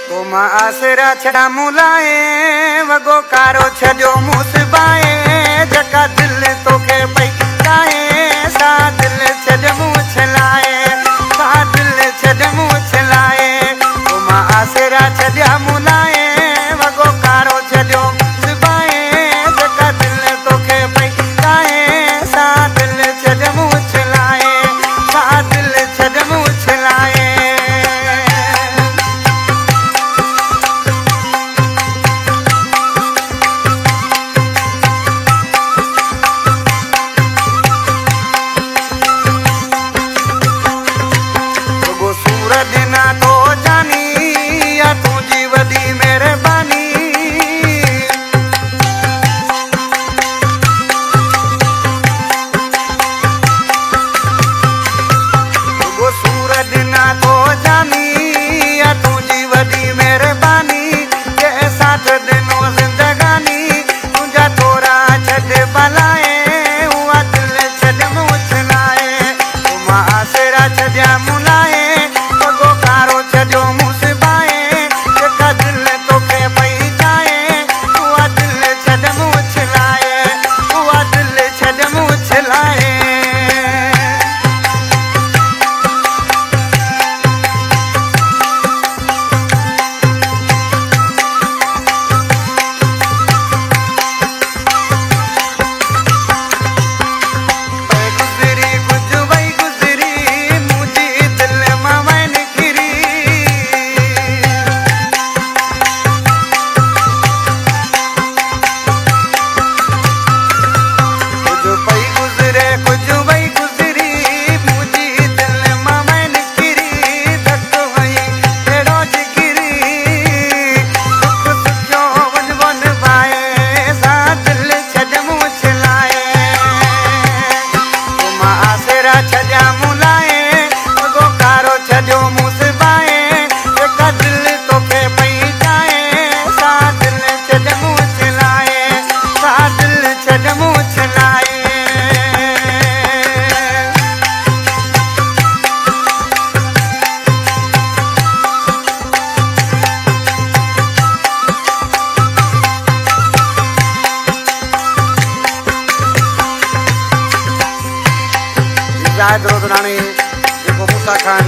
तो मां आसरा छड़ा मुलाए वगो कारो छड़ो मुसबाए जका दिल तोखे पई काए सा दिल छड़ मुंह छलाए सा दिल छड़ मुंह छलाए तो मां आसरा छड़ा मुलाए वगो कारो छड़ो मुसबाए जका दिल तोखे पई काए सा दिल छड़ मुंह छलाए सा दिल छड़ मुंह छलाए राय दरोदराणी जेको मूसा खान